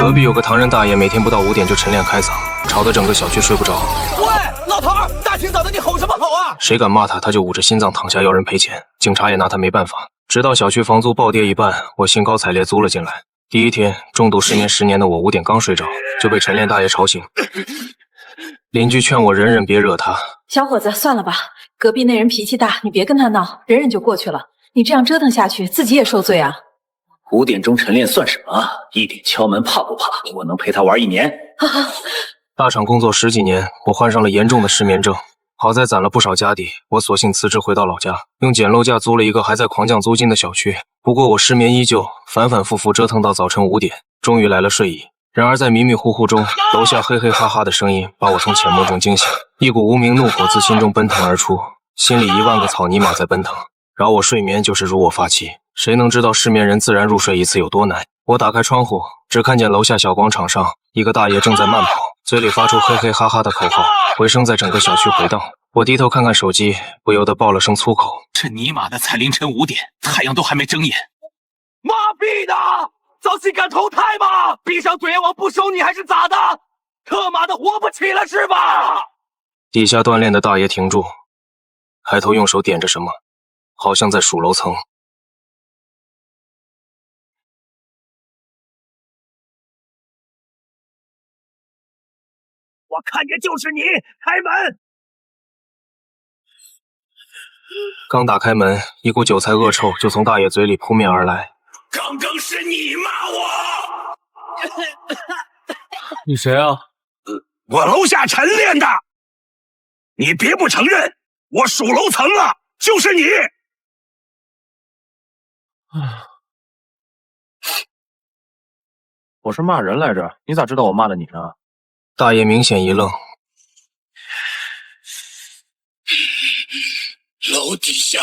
隔壁有个唐人大爷，每天不到5点就晨练开嗓，吵得整个小区睡不着。喂，老头儿，大清早的你吼什么吼啊？谁敢骂他，他就捂着心脏躺下要人赔钱，警察也拿他没办法。直到小区房租暴跌一半，我兴高采烈租了进来。第一天，重度失眠10年的我5点刚睡着，就被晨练大爷吵醒。邻居劝我忍忍，别惹他。小伙子，算了吧，隔壁那人脾气大，你别跟他闹，忍忍就过去了。你这样折腾下去，自己也受罪啊。5点钟晨练算什么？1点敲门怕不怕？我能陪他玩1年。大厂工作10几年，我患上了严重的失眠症。好在攒了不少家底，我索性辞职回到老家，用捡漏价租了一个还在狂降租金的小区。不过我失眠依旧，反反复复折腾到早晨5点，终于来了睡意。然而在迷迷糊糊中，楼下嘿嘿哈哈的声音把我从浅梦中惊醒，一股无名怒火自心中奔腾而出，心里1万个草泥马在奔腾。扰我睡眠就是辱我发妻，谁能知道失眠人自然入睡一次有多难？我打开窗户，只看见楼下小广场上一个大爷正在慢跑，嘴里发出嘿嘿哈哈的口号，回声在整个小区回荡。我低头看看手机，不由得爆了声粗口：这尼玛的才凌晨5点，太阳都还没睁眼。妈逼的，早起敢投胎吗？闭上嘴我不收你还是咋的？他妈的活不起了是吧？地下锻炼的大爷停住，抬头用手点着什么，好像在数楼层。我看见就是你，开门！刚打开门，一股韭菜恶臭就从大爷嘴里扑面而来。刚刚是你骂我！你谁啊？我楼下晨练的。你别不承认，我数楼层了，就是你。我是骂人来着，你咋知道我骂了你呢？大爷明显一愣。楼底下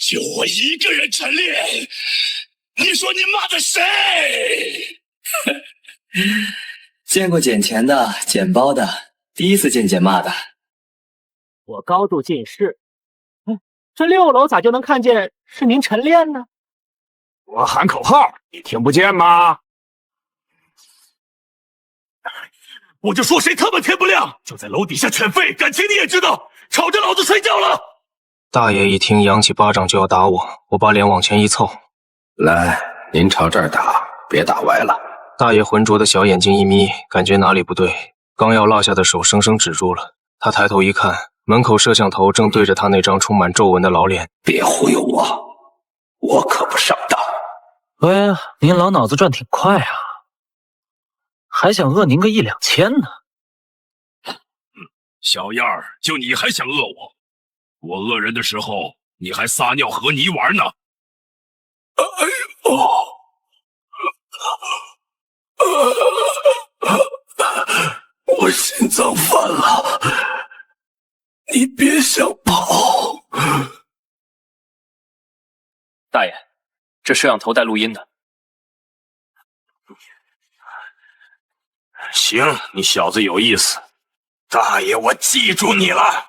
就我一个人晨练，你说你骂的谁？见过捡钱的，捡包的，第一次见捡骂的。我高度近视，这6楼咋就能看见是您晨练呢？我喊口号，你听不见吗？我就说谁他妈天不亮就在楼底下犬吠，感情你也知道，吵着老子睡觉了。大爷一听，扬起巴掌就要打我，我把脸往前一凑，来，您朝这儿打，别打歪了。大爷浑浊的小眼睛一眯，感觉哪里不对，刚要落下的手生生止住了。他抬头一看，门口摄像头正对着他那张充满皱纹的老脸。别忽悠我，我可不上当。喂，您老脑子转挺快啊，还想讹您个1、2千呢。小样儿，就你还想讹我？我讹人的时候，你还撒尿和泥玩呢。哎呦，我心脏犯了，你别想跑。大爷，这摄像头带录音的。行，你小子有意思，大爷，我记住你了。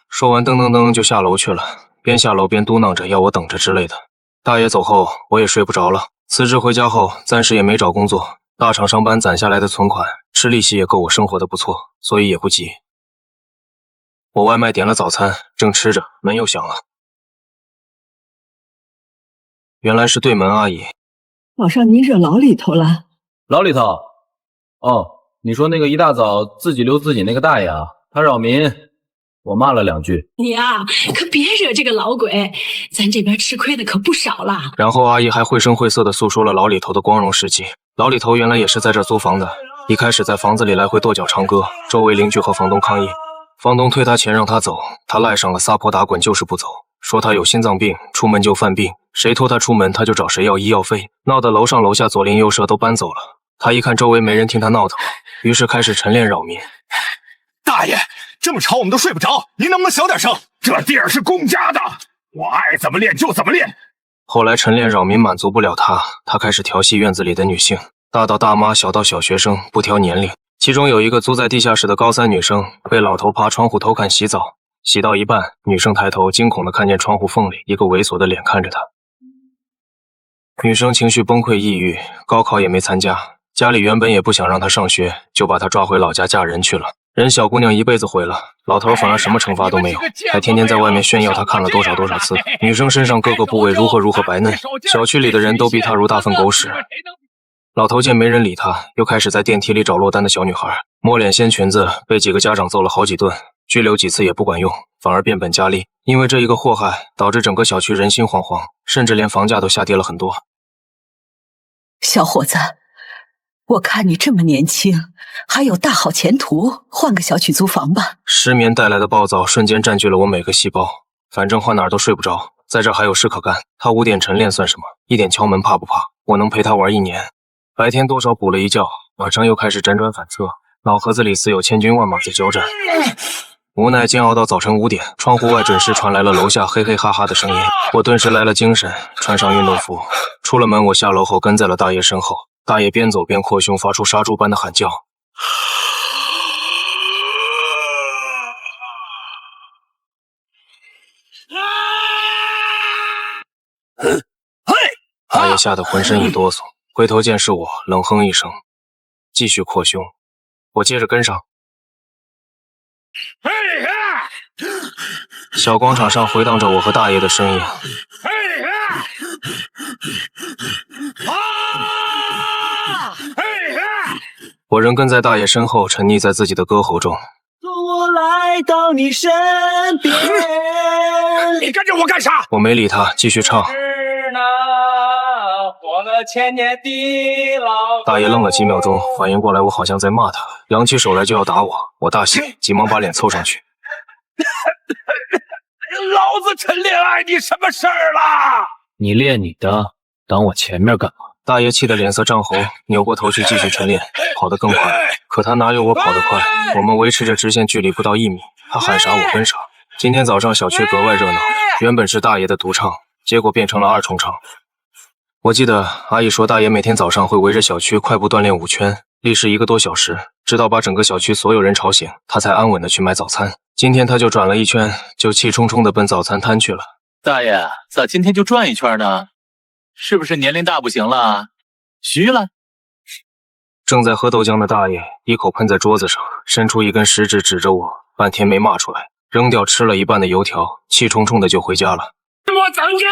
说完噔噔噔就下楼去了，边下楼边嘟囔着要我等着之类的。大爷走后，我也睡不着了。辞职回家后，暂时也没找工作，大厂上班攒下来的存款，吃利息也够我生活的不错，所以也不急。我外卖点了早餐，正吃着，门又响了。原来是对门阿姨。早上你惹老里头了？老李头，哦，你说那个一大早自己溜自己那个大爷啊，他扰民，我骂了2句。你啊，可别惹这个老鬼，咱这边吃亏的可不少啦。然后阿姨还绘声绘色地诉说了老李头的光荣事迹。老李头原来也是在这租房的，一开始在房子里来回跺脚唱歌，周围邻居和房东抗议，房东退他钱让他走，他赖上了撒泼打滚就是不走，说他有心脏病，出门就犯病，谁拖他出门他就找谁要医药费，闹得楼上楼下左邻右舍都搬走了。他一看周围没人听他闹腾，于是开始晨练扰民。大爷，这么吵我们都睡不着，您能不能小点声？这地儿是公家的，我爱怎么练就怎么练。后来晨练扰民满足不了他，他开始调戏院子里的女性，大到大妈，小到小学生，不挑年龄。其中有一个租在地下室的高3女生，被老头爬窗户偷看洗澡，洗到一半，女生抬头惊恐地看见窗户缝里一个猥琐的脸看着她。女生情绪崩溃抑郁，高考也没参加，家里原本也不想让她上学，就把她抓回老家嫁人去了。人小姑娘一辈子毁了，老头反而什么惩罚都没有，还天天在外面炫耀他看了多少次。女生身上各个部位如何白嫩，小区里的人都逼她如大粪狗屎。老头见没人理他，又开始在电梯里找落单的小女孩，摸脸掀裙子，被几个家长揍了好几顿，拘留几次也不管用，反而变本加厉。因为这一个祸害，导致整个小区人心惶惶，甚至连房价都下跌了很多。小伙子，我看你这么年轻，还有大好前途，换个小区租房吧。失眠带来的暴躁瞬间占据了我每个细胞，反正换哪儿都睡不着，在这还有事可干。他5点晨练算什么？一点敲门怕不怕？我能陪他玩1年。白天多少补了一觉，晚上又开始辗转反侧，脑壳子里似有千军万马在交战。无奈煎熬到早晨5点，窗户外准时传来了楼下嘿嘿哈哈的声音，我顿时来了精神，穿上运动服，出了门。我下楼后跟在了大爷身后，大爷边走边扩胸，发出杀猪般的喊叫。大爷吓得浑身一哆嗦，回头见是我，冷哼一声，继续扩胸。我接着跟上。小广场上回荡着我和大爷的声音。我仍跟在大爷身后，沉溺在自己的歌喉中。我来到你身边。你跟着我干啥？我没理他，继续唱。大爷愣了几秒钟，反应过来我好像在骂他，扬起手来就要打我。我大喜，急忙把脸凑上去。老子晨练碍你什么事儿啦？你练你的，挡我前面干嘛？大爷气得脸色涨红，扭过头去继续晨练，跑得更快。可他哪有我跑得快？我们维持着直线距离不到1米，他喊啥我跟啥。今天早上小区格外热闹，原本是大爷的独唱，结果变成了2重唱。我记得阿姨说，大爷每天早上会围着小区快步锻炼5圈，历时1个多小时，直到把整个小区所有人吵醒，他才安稳的去买早餐。今天他就转了1圈，就气冲冲的奔早餐摊去了。大爷，咋今天就转1圈呢？是不是年龄大不行了？虚了？正在喝豆浆的大爷一口喷在桌子上，伸出1根食指指着我，半天没骂出来，扔掉吃了一半的油条，气冲冲的就回家了。我等着！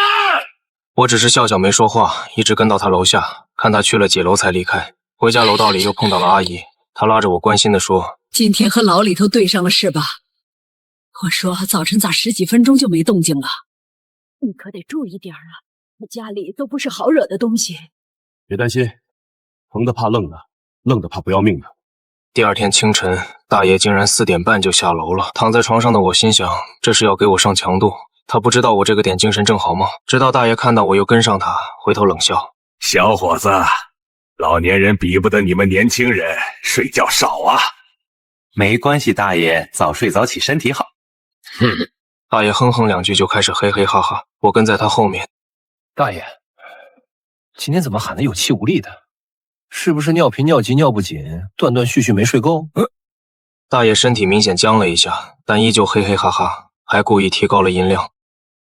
我只是笑笑没说话，一直跟到他楼下，看他去了几楼才离开。回家楼道里又碰到了阿姨，她拉着我关心地说：“今天和牢里头对上了是吧？我说早晨咋10几分钟就没动静了？你可得注意点啊，我家里都不是好惹的东西。”别担心，疼的怕愣的，愣的怕不要命的。第2天清晨，大爷竟然4点半就下楼了。躺在床上的我心想，这是要给我上强度。他不知道我这个点精神正好吗？直到大爷看到我又跟上他，回头冷笑：“小伙子，老年人比不得你们年轻人睡觉少啊。”没关系，大爷，早睡早起身体好。大爷哼哼2句就开始嘿嘿哈哈，我跟在他后面。大爷，今天怎么喊得有气无力的？是不是尿频尿急尿不紧，断断续续没睡够？大爷身体明显僵了一下，但依旧嘿嘿哈哈，还故意提高了音量。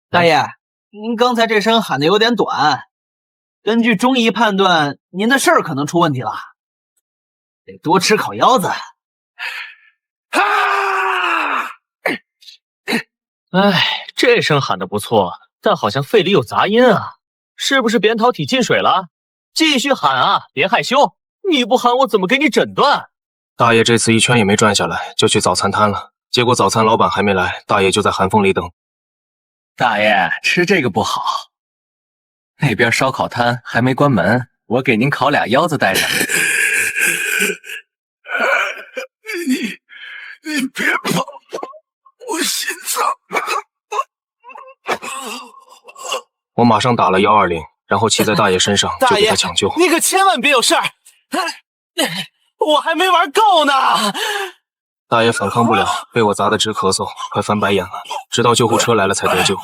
大爷，您刚才这声喊的有点短，根据中医判断，您的肾儿可能出问题了，得多吃烤腰子。哎，这声喊的不错，但好像肺里有杂音啊，是不是扁桃体进水了？继续喊啊，别害羞，你不喊我怎么给你诊断？大爷这次1圈也没转下来，就去早餐摊了。结果早餐老板还没来，大爷就在寒风里等。大爷，吃这个不好，那边烧烤摊还没关门，我给您烤俩腰子带上。你别跑，我心脏。我马上打了120，然后骑在大爷身上就给他抢救。你可千万别有事儿，我还没玩够呢。大爷反抗不了，被我砸得直咳嗽，快翻白眼了，直到救护车来了才得救。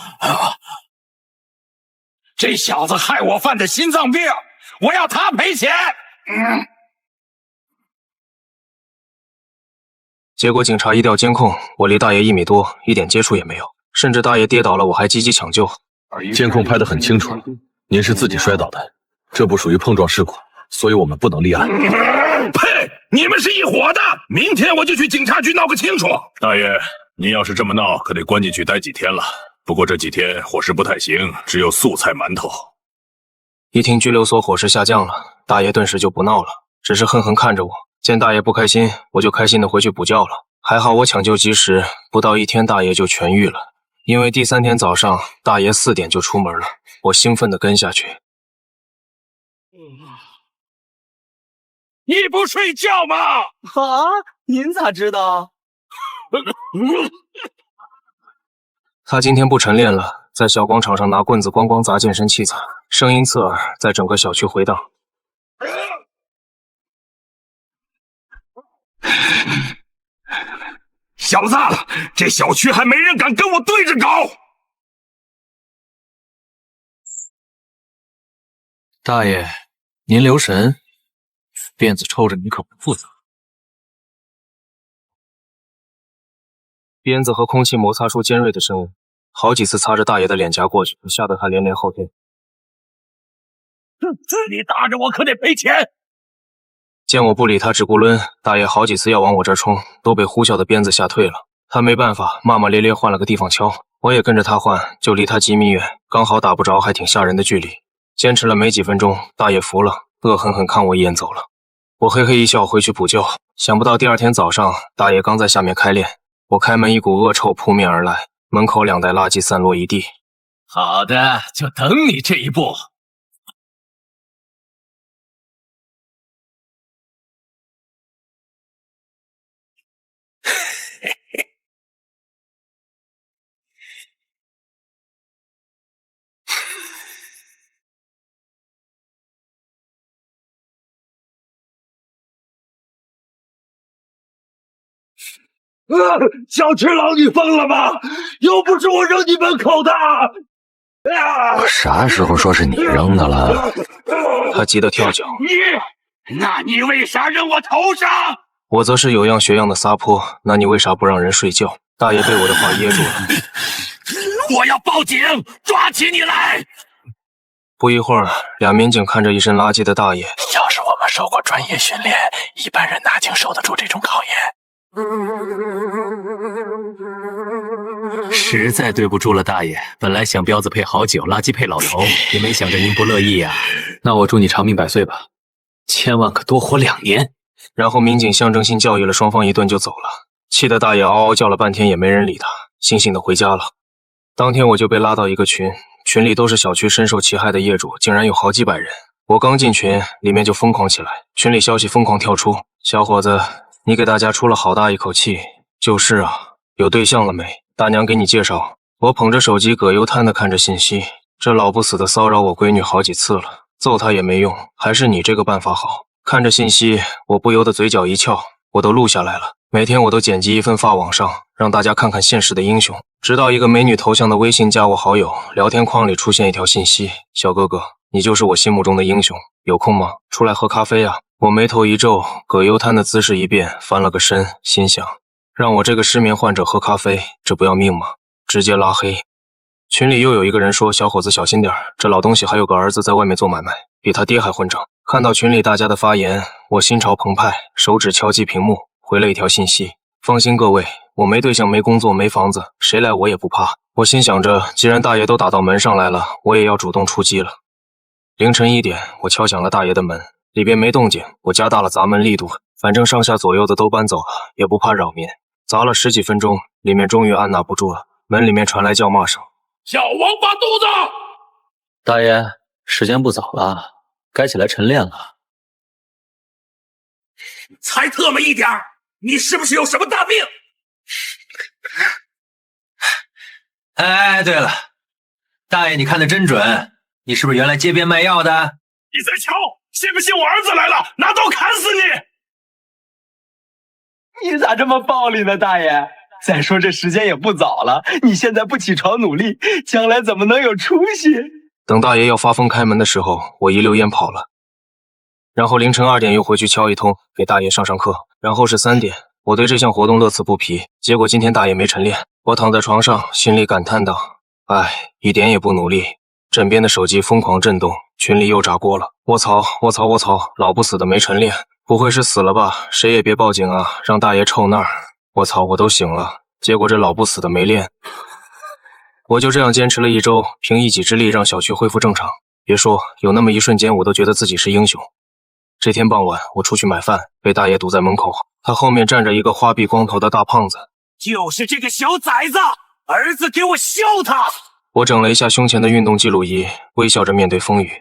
这小子害我犯的心脏病，我要他赔钱。结果警察一调监控，我离大爷1米多，一点接触也没有，甚至大爷跌倒了，我还积极抢救。监控拍得很清楚，您是自己摔倒的，这不属于碰撞事故，所以我们不能立案。呸！你们是一伙的！明天我就去警察局闹个清楚。大爷，您要是这么闹，可得关进去待几天了。不过这几天伙食不太行，只有素菜馒头。一听拘留所伙食下降了，大爷顿时就不闹了，只是恨恨看着我。见大爷不开心，我就开心的回去补觉了。还好我抢救及时，不到1天大爷就痊愈了。因为第3天早上大爷4点就出门了，我兴奋的跟下去。你不睡觉吗？啊，您咋知道？他今天不晨练了，在小广场上拿棍子咣咣砸健身器材，声音刺耳，在整个小区回荡。小子，这小区还没人敢跟我对着搞！大爷，您留神，辫子抽着你可不负责。鞭子和空气摩擦出尖锐的声音，好几次擦着大爷的脸颊过去，吓得他连连后退。你打着我可得赔钱！见我不理他，只顾抡，大爷好几次要往我这儿冲，都被呼啸的鞭子吓退了。他没办法，骂骂咧咧换了个地方敲，我也跟着他换，就离他几米远，刚好打不着，还挺吓人的距离。坚持了没几分钟，大爷服了，恶狠狠看我一眼走了。我嘿嘿一笑，回去补觉。想不到第2天早上，大爷刚在下面开练，我开门，一股恶臭扑面而来，门口2袋垃圾散落一地。好的，就等你这一步。小赤佬，你疯了吗？又不是我扔你门口的！我啥时候说是你扔的了？他急得跳脚。那你为啥扔我头上？我则是有样学样的撒泼。那你为啥不让人睡觉？大爷被我的话噎住了。我要报警，抓起你来！不一会儿，2民警看着一身垃圾的大爷。要是我们受过专业训练，一般人哪经受得住这种考验？实在对不住了，大爷。本来想彪子配好酒，垃圾配老头，也没想着您不乐意呀。那我祝你长命百岁吧，千万可多活2年。然后民警象征性教育了双方一顿就走了，气得大爷嗷嗷叫了半天也没人理他，悻悻地回家了。当天我就被拉到一个群，群里都是小区深受其害的业主，竟然有好几百人。我刚进群，里面就疯狂起来，群里消息疯狂跳出：小伙子，你给大家出了好大一口气。就是啊，有对象了没？大娘给你介绍。我捧着手机葛优瘫的看着信息，这老不死的骚扰我闺女好几次了，揍他也没用，还是你这个办法好。看着信息，我不由得嘴角一翘，我都录下来了。每天我都剪辑一份发网上，让大家看看现实的英雄。直到一个美女头像的微信加我好友，聊天框里出现一条信息：小哥哥，你就是我心目中的英雄，有空吗？出来喝咖啡啊。我眉头一皱，葛优瘫的姿势一变，翻了个身，心想，让我这个失眠患者喝咖啡，这不要命吗？直接拉黑。群里又有一个人说，小伙子小心点，这老东西还有个儿子在外面做买卖，比他爹还混账。看到群里大家的发言，我心潮澎湃，手指敲击屏幕，回了一条信息：放心各位，我没对象没工作没房子，谁来我也不怕。我心想着，既然大爷都打到门上来了，我也要主动出击了。凌晨1点，我敲响了大爷的门，里边没动静，我加大了砸门力度，反正上下左右的都搬走了，也不怕扰民。砸了10几分钟，里面终于按捺不住了，门里面传来叫骂声：小王八犊子！大爷，时间不早了，该起来晨练了。才特么一点儿，你是不是有什么大病？哎，对了，大爷，你看的真准，你是不是原来街边卖药的？你再瞧，信不信我儿子来了，拿刀砍死你！你咋这么暴力呢，大爷？再说这时间也不早了，你现在不起床努力，将来怎么能有出息？等大爷要发疯开门的时候，我一溜烟跑了。然后凌晨2点又回去敲一通，给大爷上课。然后是3点，我对这项活动乐此不疲。结果今天大爷没晨练，我躺在床上，心里感叹道：哎，一点也不努力。枕边的手机疯狂震动，群里又炸锅了。卧槽，老不死的没晨练，不会是死了吧？谁也别报警啊，让大爷臭那儿。我操，我都醒了，结果这老不死的没练。我就这样坚持了1周，凭一己之力让小区恢复正常。别说，有那么一瞬间，我都觉得自己是英雄。这天傍晚，我出去买饭，被大爷堵在门口。他后面站着一个花臂光头的大胖子。就是这个小崽子，儿子给我削他！我整了一下胸前的运动记录仪，微笑着面对风雨。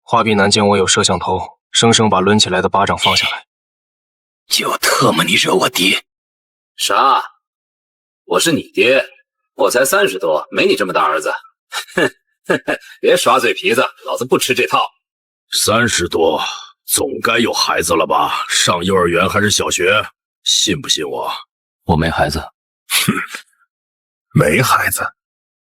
花臂男见我有摄像头，生生把抡起来的巴掌放下来。就特么你惹我爹！啥？我是你爹，我才30多，没你这么大儿子。哼，别耍嘴皮子，老子不吃这套。30多，总该有孩子了吧？上幼儿园还是小学？信不信我？我没孩子。哼，没孩子，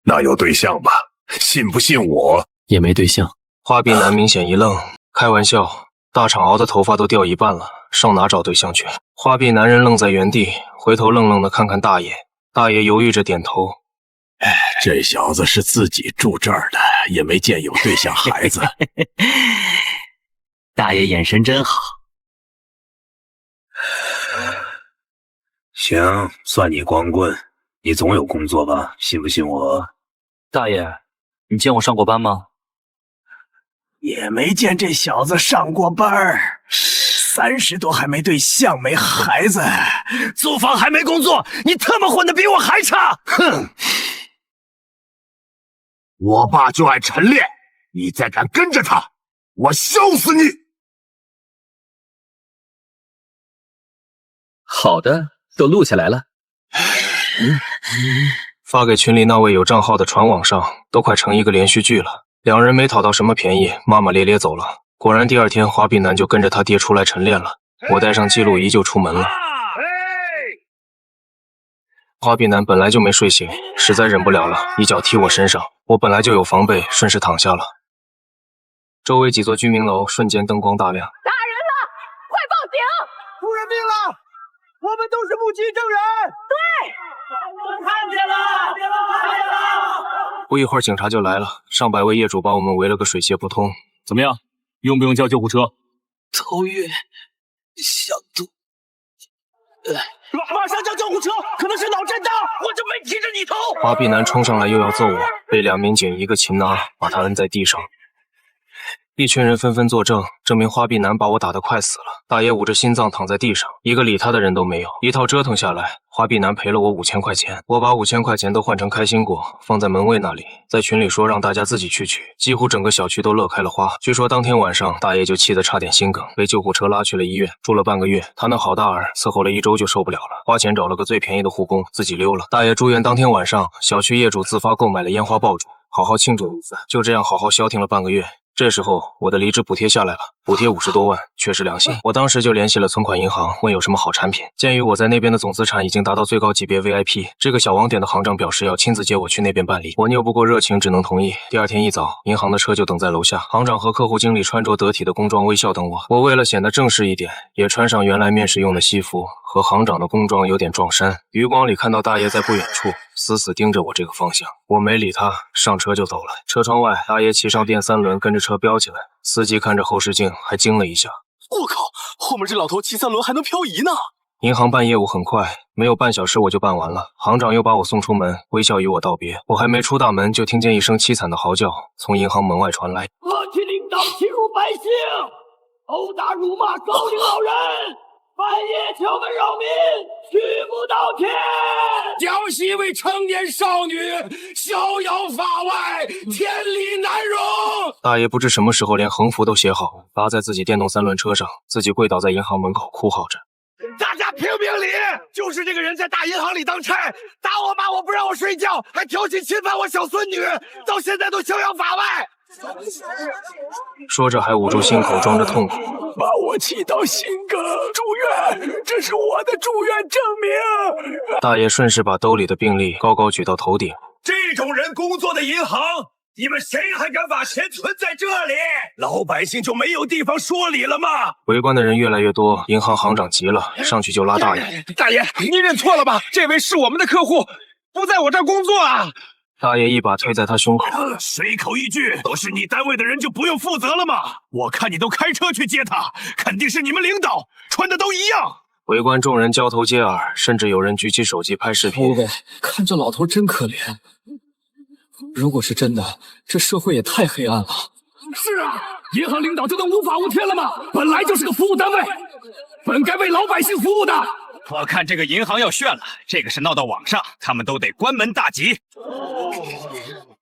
那有对象吧？信不信我？也没对象。花臂男明显一愣，开玩笑，大厂熬的头发都掉一半了，上哪找对象去？花臂男人愣在原地，回头愣愣的看看大爷，大爷犹豫着点头。这小子是自己住这儿的，也没见有对象孩子。大爷眼神真好。行，算你光棍，你总有工作吧？信不信我？大爷，你见我上过班吗？也没见这小子上过班儿，30多还没对象，没孩子，租房还没工作，你他妈混得比我还差！哼！我爸就爱晨练，你再敢跟着他，我削死你！好的，都录下来了。发给群里那位有账号的传网上，都快成一个连续剧了。两人没讨到什么便宜，骂骂咧咧走了。果然第2天，花臂男就跟着他爹出来晨练了。我带上记录仪就出门了。花臂男本来就没睡醒，实在忍不了了，一脚踢我身上。我本来就有防备，顺势躺下了。周围几座居民楼瞬间灯光大亮。打人了，快报警！出人命了，我们都是目击证人。对，我看见了，看见了。不一会儿，警察就来了，上百位业主把我们围了个水泄不通。怎么样？用不用叫救护车？头晕，想吐。马上叫救护车，可能是脑震荡，我就没提着你头。花臂男冲上来又要揍我，被2民警一个擒拿，把他摁在地上。一群人纷纷作证，证明花臂男把我打得快死了。大爷捂着心脏躺在地上，一个理他的人都没有。一套折腾下来，花臂男赔了我5000块钱。我把5000块钱都换成开心果，放在门卫那里，在群里说让大家自己去取。几乎整个小区都乐开了花。据说当天晚上，大爷就气得差点心梗，被救护车拉去了医院，住了半个月。他那好大儿伺候了1周就受不了了，花钱找了个最便宜的护工，自己溜了。大爷住院当天晚上，小区业主自发购买了烟花爆竹，好好庆祝一次。就这样好好消停了半个月。这时候我的离职补贴下来了，补贴50多万，确实良心。我当时就联系了存款银行，问有什么好产品。鉴于我在那边的总资产已经达到最高级别 VIP， 这个小网点的行长表示要亲自接我去那边办理。我拗不过热情，只能同意。第2天一早，银行的车就等在楼下，行长和客户经理穿着得体的工装微笑等我。我为了显得正式一点，也穿上原来面试用的西服，和行长的工装有点撞衫。余光里看到大爷在不远处死死盯着我这个方向，我没理他，上车就走了。车窗外，大爷骑上电3轮，跟着车飙起来。司机看着后视镜，还惊了一下。我靠，后面这老头骑3轮还能漂移呢！银行办业务很快，没有半小时我就办完了。行长又把我送出门，微笑与我道别。我还没出大门，就听见一声凄惨的嚎叫从银行门外传来。恶气领导欺辱百姓，殴打辱骂高龄老人，半夜敲门扰民，屈不到天。江西为成年少女逍遥法外，天理难容。大爷不知什么时候连横幅都写好，拉在自己电动3轮车上，自己跪倒在银行门口哭嚎着。大家评评理，就是这个人在大银行里当差，打我骂我不让我睡觉，还挑衅侵犯我小孙女，到现在都逍遥法外。说着还捂住心口，装着痛苦。把我气到心梗，住院，这是我的住院证明。大爷顺势把兜里的病历高高举到头顶。这种人工作的银行，你们谁还敢把钱存在这里？老百姓就没有地方说理了吗？围观的人越来越多，银行行长急了，上去就拉大爷。大爷，您认错了吧？这位是我们的客户，不在我这儿工作啊。大爷一把推在他胸口，随口一句，都是你单位的人就不用负责了吗？我看你都开车去接他，肯定是你们领导穿的都一样。围观众人交头接耳，甚至有人举起手机拍视频。看这老头真可怜。如果是真的，这社会也太黑暗了。是啊，银行领导就能无法无天了吗？本来就是个服务单位，本该为老百姓服务的。我看这个银行要炫了，这个事闹到网上，他们都得关门大吉。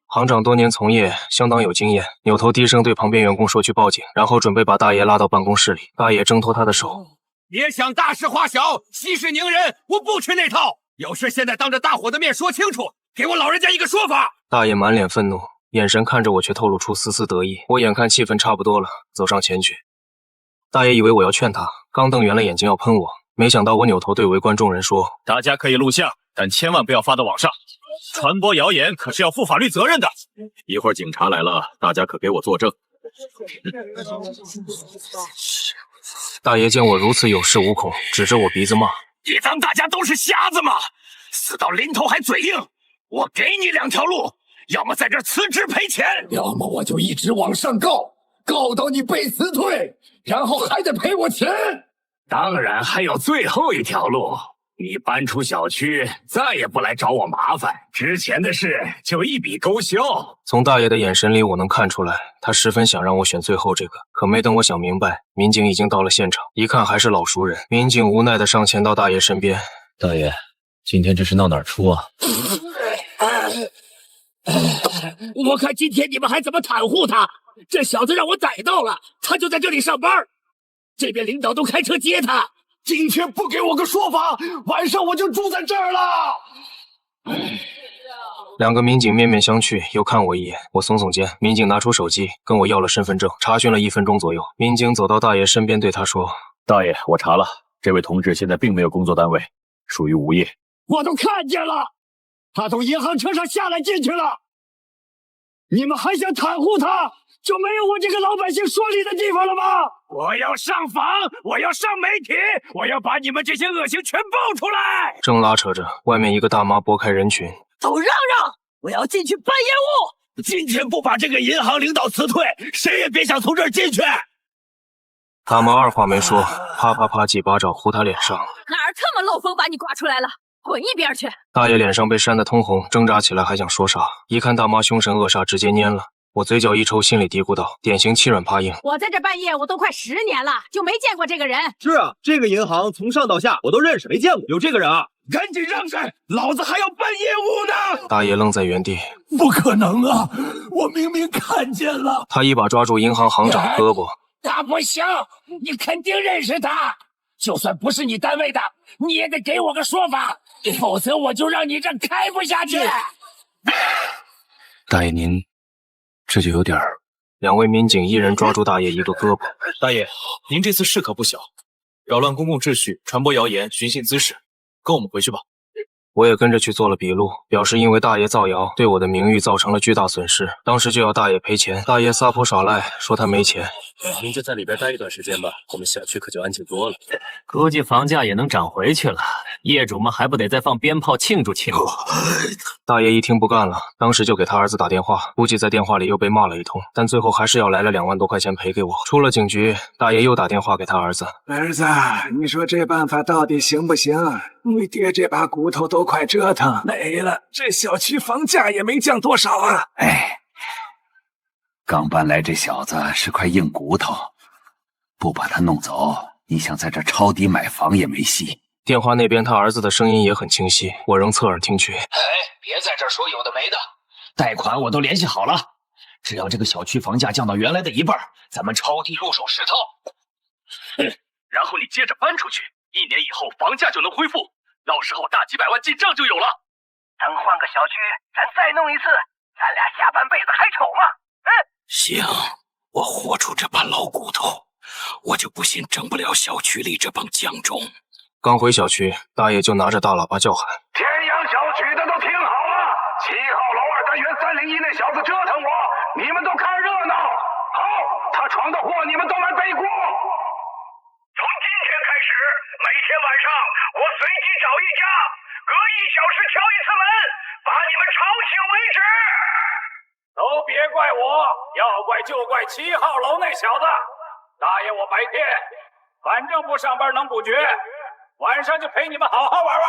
行长多年从业，相当有经验，扭头低声对旁边员工说去报警，然后准备把大爷拉到办公室里。大爷挣脱他的手，别想大事化小，息事宁人，我不吃那套。有事现在当着大伙的面说清楚，给我老人家一个说法。大爷满脸愤怒，眼神看着我却透露出丝丝得意。我眼看气氛差不多了，走上前去。大爷以为我要劝他，刚瞪圆了眼睛要喷我，没想到我扭头对围观众人说：大家可以录像，但千万不要发到网上，传播谣言可是要负法律责任的。一会儿警察来了，大家可给我作证。大爷见我如此有恃无恐，指着我鼻子骂：你当大家都是瞎子吗？死到临头还嘴硬！我给你两条路，要么在这辞职赔钱，要么我就一直往上告，告到你被辞退，然后还得赔我钱。当然还有最后一条路，你搬出小区，再也不来找我麻烦，之前的事就一笔勾销。从大爷的眼神里我能看出来，他十分想让我选最后这个。可没等我想明白，民警已经到了现场，一看还是老熟人。民警无奈地上前到大爷身边：大爷，今天这是闹哪儿出啊？我看今天你们还怎么袒护他？这小子让我逮到了，他就在这里上班，这边领导都开车接他。今天不给我个说法，晚上我就住在这儿了。两个民警面面相觑，又看我一眼。我耸耸肩，民警拿出手机跟我要了身份证，查询了1分钟左右。民警走到大爷身边对他说：大爷，我查了，这位同志现在并没有工作单位，属于无业。我都看见了，他从银行车上下来进去了。你们还想袒护他，就没有我这个老百姓说理的地方了吗？我要上访，我要上媒体，我要把你们这些恶行全爆出来！正拉扯着，外面一个大妈拨开人群：都让让，我要进去办业务。今天不把这个银行领导辞退，谁也别想从这儿进去。大妈二话没说，啪啪啪几巴掌呼他脸上。哪儿他妈漏风把你刮出来了？滚一边去！大爷脸上被扇得通红，挣扎起来还想说啥，一看大妈凶神恶煞，直接蔫了。我嘴角一抽，心里嘀咕道：典型欺软怕硬。我在这办业务都快10年了，就没见过这个人。是啊，这个银行从上到下我都认识，没见过有这个人啊！赶紧让开，老子还要办业务呢！大爷愣在原地。不可能啊，我明明看见了。他一把抓住银行行长的胳膊。那不行，你肯定认识他，就算不是你单位的，你也得给我个说法，否则我就让你这开不下去。大爷您这就有点儿。两位民警一人抓住大爷一个胳膊。大爷，您这次事可不小，扰乱公共秩序、传播谣言、寻衅滋事，跟我们回去吧。我也跟着去做了笔录，表示因为大爷造谣，对我的名誉造成了巨大损失，当时就要大爷赔钱。大爷撒泼耍赖，说他没钱。您就在里边待一段时间吧，我们小区可就安静多了。估计房价也能涨回去了，业主们还不得再放鞭炮庆祝庆祝？大爷一听不干了，当时就给他儿子打电话，估计在电话里又被骂了一通，但最后还是要来了2万多块钱赔给我。出了警局，大爷又打电话给他儿子：儿子，你说这办法到底行不行？你爹这把骨头都快折腾没了，这小区房价也没降多少啊！哎，刚搬来这小子是块硬骨头，不把他弄走，你想在这抄底买房也没戏。电话那边他儿子的声音也很清晰，我仍侧耳听去。哎，别在这说有的没的，贷款我都联系好了，只要这个小区房价降到原来的一半，咱们抄底入手10套。然后你接着搬出去，1年以后房价就能恢复，到时候大几百万进账就有了。等换个小区，咱再弄一次，咱俩下半辈子还丑吗？行，我豁出这把老骨头，我就不信整不了小区里这帮江中。刚回小区，大爷就拿着大喇叭叫喊：天阳小区的都听好了，7号楼2单元301那小子折腾我，你们都看热闹。好，他闯的祸你们都来背锅。从今天开始，每天晚上我随机找一家， 1小时敲一次门，把你们吵醒为止。都别怪我，要怪就怪7号楼那小子。大爷，我白天反正不上班能补觉，晚上就陪你们好好玩玩。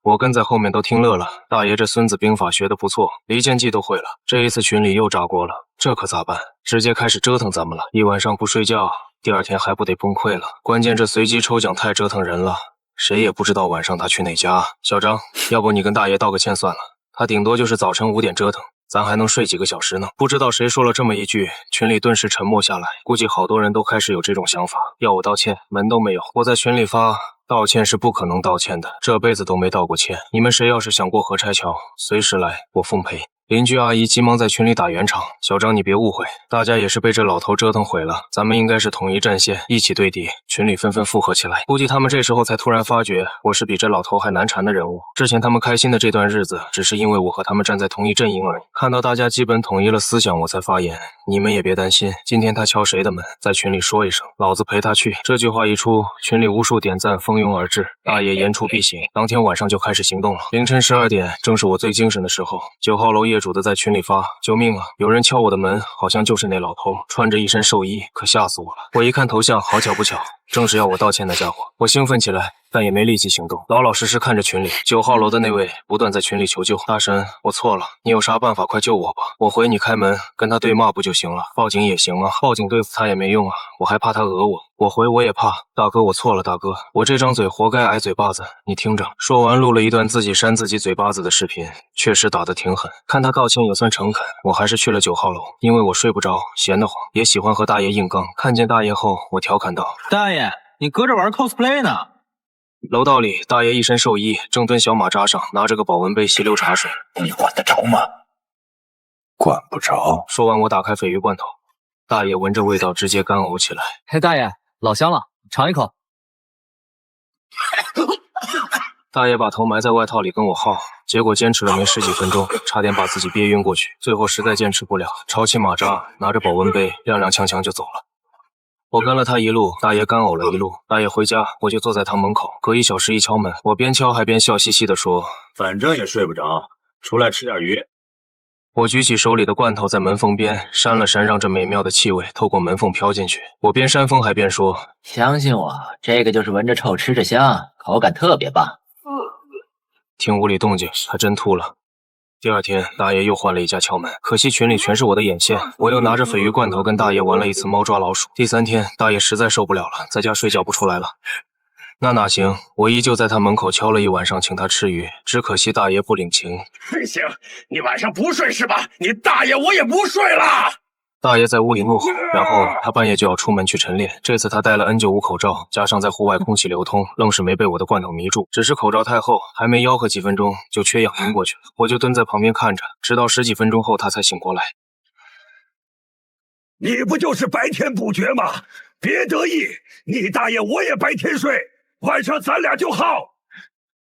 我跟在后面都听乐了，大爷这孙子兵法学得不错，离间计都会了。这一次群里又炸锅了，这可咋办？直接开始折腾咱们了，一晚上不睡觉，第2天还不得崩溃了？关键这随机抽奖太折腾人了，谁也不知道晚上他去哪家。小张，要不你跟大爷道个歉算了，他顶多就是早晨5点折腾，咱还能睡几个小时呢。不知道谁说了这么一句，群里顿时沉默下来，估计好多人都开始有这种想法，要我道歉门都没有。我在群里发道歉是不可能道歉的，这辈子都没道过歉。你们谁要是想过河拆桥，随时来，我奉陪。邻居阿姨急忙在群里打圆场，小张你别误会，大家也是被这老头折腾毁了，咱们应该是统一战线，一起对敌。群里纷纷附和起来，估计他们这时候才突然发觉我是比这老头还难缠的人物。之前他们开心的这段日子，只是因为我和他们站在同一阵营而已。看到大家基本统一了思想，我才发言。你们也别担心，今天他敲谁的门，在群里说一声，老子陪他去。这句话一出，群里无数点赞蜂拥而至，大爷言出必行，当天晚上就开始行动了。凌晨12点，正是我最精神的时候，9号楼业主的在群里发：救命啊！有人敲我的门，好像就是那老头，穿着一身寿衣，可吓死我了。我一看头像，好巧不巧，正是要我道歉的家伙。我兴奋起来，但也没立即行动，老老实实看着群里。9号楼的那位不断在群里求救：大神，我错了，你有啥办法快救我吧。我回你开门，跟他对骂不就行了？报警也行啊，报警对付他也没用啊，我还怕他讹我。我回我也怕，大哥我错了，大哥，我这张嘴活该挨嘴巴子，你听着。说完录了一段自己扇自己嘴巴子的视频，确实打得挺狠。看他道歉也算诚恳，我还是去了9号楼，因为我睡不着，闲得慌，也喜欢和大爷硬刚。看见大爷后，我调侃道：大爷，你搁这玩 cosplay 呢？楼道里，大爷一身寿衣，正蹲小马扎上，拿着个保温杯细溜茶水。你管得着吗？管不着。说完，我打开鲱鱼罐头，大爷闻着味道直接干呕起来。嘿，大爷，老香了，尝一口。大爷把头埋在外套里跟我耗，结果坚持了没10几分钟，差点把自己憋晕过去。最后实在坚持不了，抄起马扎，拿着保温杯，踉踉跄跄就走了。我跟了他一路，大爷干呕了一路。大爷回家，我就坐在他门口，隔1小时一敲门，我边敲还边笑嘻嘻地说：反正也睡不着，出来吃点鱼。我举起手里的罐头，在门缝边扇了扇，让这美妙的气味透过门缝飘进去。我边扇风还边说：相信我，这个就是闻着臭吃着香，口感特别棒。听屋里动静，还真吐了。第2天，大爷又换了一家敲门，可惜群里全是我的眼线。我又拿着鲱鱼罐头跟大爷玩了一次猫抓老鼠。第3天，大爷实在受不了了，在家睡觉不出来了。那哪行，我依旧在他门口敲了一晚上，请他吃鱼。只可惜大爷不领情。行，你晚上不睡是吧？你大爷我也不睡了。大爷在屋里怒吼，然后他半夜就要出门去晨练。这次他戴了 N95 口罩，加上在户外空气流通，愣是没被我的罐头迷住。只是口罩太厚，还没吆喝几分钟就缺氧晕过去了。我就蹲在旁边看着，直到10几分钟后他才醒过来。你不就是白天补觉吗？别得意，你大爷我也白天睡，晚上咱俩就耗。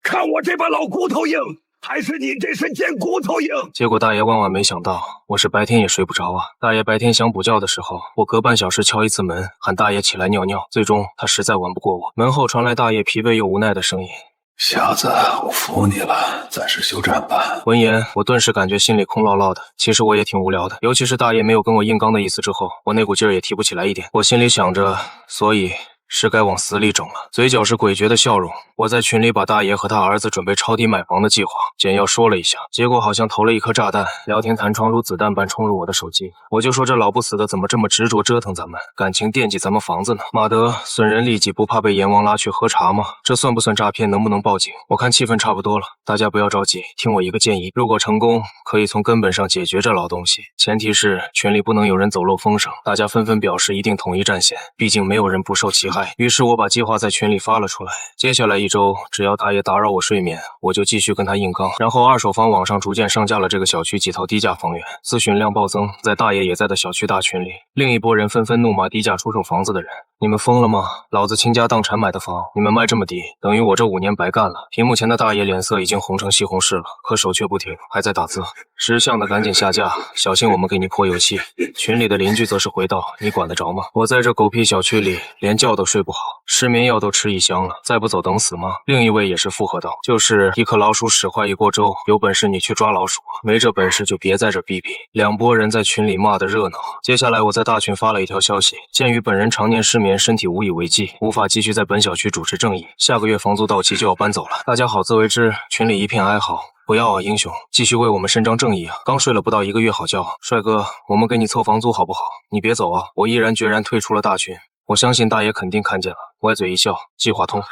看我这把老骨头硬，还是你这身贱骨头硬？结果大爷万万没想到，我是白天也睡不着啊。大爷白天想补觉的时候，我隔半小时敲一次门，喊大爷起来尿尿。最终他实在玩不过我，门后传来大爷疲惫又无奈的声音：小子，我服你了，暂时休战吧。闻言，我顿时感觉心里空落落的。其实我也挺无聊的，尤其是大爷没有跟我硬刚的意思之后，我那股劲儿也提不起来一点。我心里想着，所以是该往死里整了，嘴角是诡谲的笑容。我在群里把大爷和他儿子准备抄底买房的计划简要说了一下，结果好像投了一颗炸弹，聊天弹窗如子弹般冲入我的手机。我就说这老不死的怎么这么执着折腾咱们，感情惦记咱们房子呢？马德，损人利己不怕被阎王拉去喝茶吗？这算不算诈骗？能不能报警？我看气氛差不多了，大家不要着急，听我一个建议，如果成功，可以从根本上解决这老东西，前提是群里不能有人走漏风声。大家纷纷表示一定统一战线，毕竟没有人不受其害。于是我把计划在群里发了出来，接下来1周，只要大爷打扰我睡眠，我就继续跟他硬刚。然后二手房网上逐渐上架了这个小区几套低价房源，咨询量暴增，在大爷也在的小区大群里，另一拨人纷纷怒骂低价出售房子的人：你们疯了吗？老子倾家荡产买的房，你们卖这么低，等于我这5年白干了。屏幕前的大爷脸色已经红成西红柿了，可手却不停，还在打字：识相的赶紧下架，小心我们给你泼油漆。群里的邻居则是回道：你管得着吗？我在这狗屁小区里连觉都睡睡不好，失眠药都吃1箱了，再不走等死吗？另一位也是附和道，就是一颗老鼠屎坏一锅粥，有本事你去抓老鼠，没这本事就别在这逼逼。两拨人在群里骂得热闹。接下来我在大群发了一条消息，鉴于本人常年失眠，身体无以为继，无法继续在本小区主持正义，下个月房租到期就要搬走了，大家好自为之。群里一片哀嚎。不要啊，英雄，继续为我们伸张正义啊！刚睡了不到1个月好觉，帅哥，我们给你凑房租好不好？你别走啊！我毅然决然退出了大群。我相信大爷肯定看见了，歪嘴一笑，计划通。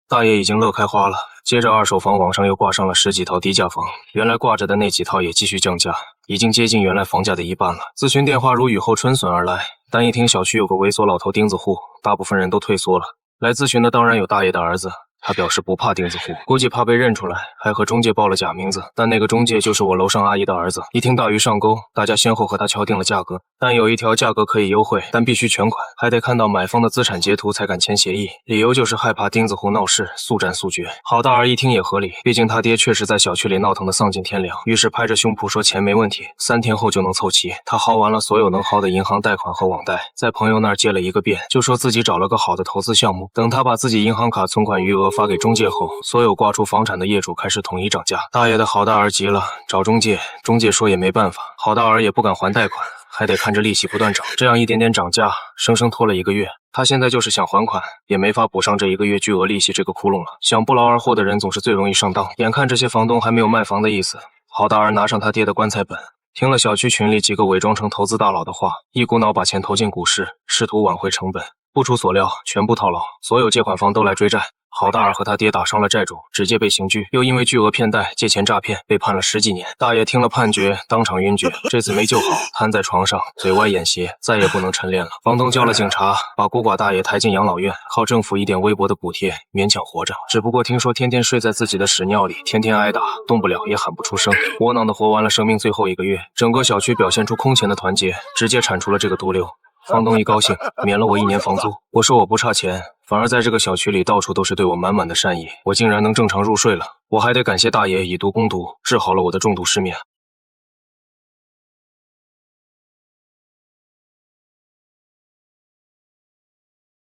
大爷已经乐开花了。接着二手房网上又挂上了10几套低价房，原来挂着的那几套也继续降价，已经接近原来房价的1半了。咨询电话如雨后春笋而来，但一听小区有个猥琐老头钉子户，大部分人都退缩了。来咨询的当然有大爷的儿子。他表示不怕钉子户，估计怕被认出来，还和中介报了假名字。但那个中介就是我楼上阿姨的儿子。一听大鱼上钩，大家先后和他敲定了价格，但有一条价格可以优惠，但必须全款，还得看到买方的资产截图才敢签协议。理由就是害怕钉子户闹事，速战速决。郝大儿一听也合理，毕竟他爹确实在小区里闹腾的丧尽天良，于是拍着胸脯说钱没问题，3天后就能凑齐。他薅完了所有能薅的银行贷款和网贷，在朋友那儿借了一个遍，就说自己找了个好的投资项目。等他把自己银行卡存款余额发给中介后，所有挂出房产的业主开始统一涨价。大爷的郝大儿急了，找中介，中介说也没办法，郝大儿也不敢还贷款，还得看着利息不断涨，这样一点点涨价，生生拖了1个月。他现在就是想还款，也没法补上这1个月巨额利息这个窟窿了。想不劳而获的人总是最容易上当，眼看这些房东还没有卖房的意思，郝大儿拿上他爹的棺材本，听了小区群里几个伪装成投资大佬的话，一股脑把钱投进股市，试图挽回成本。不出所料，全部套牢，所有借款方都来追债。郝大儿和他爹打伤了债主，直接被刑拘，又因为巨额骗贷、借钱诈骗被判了10几年。大爷听了判决，当场晕厥，这次没救好，瘫在床上，嘴歪眼斜，再也不能晨练了。房东叫了警察，把孤寡大爷抬进养老院，靠政府一点微薄的补贴勉强活着。只不过听说天天睡在自己的屎尿里，天天挨打，动不了也喊不出声，窝囊的活完了生命最后1个月。整个小区表现出空前的团结，直接铲除了这个毒瘤。房东一高兴，免了我1年房租。我说我不差钱，反而在这个小区里到处都是对我满满的善意，我竟然能正常入睡了。我还得感谢大爷以毒攻毒，治好了我的重度失眠。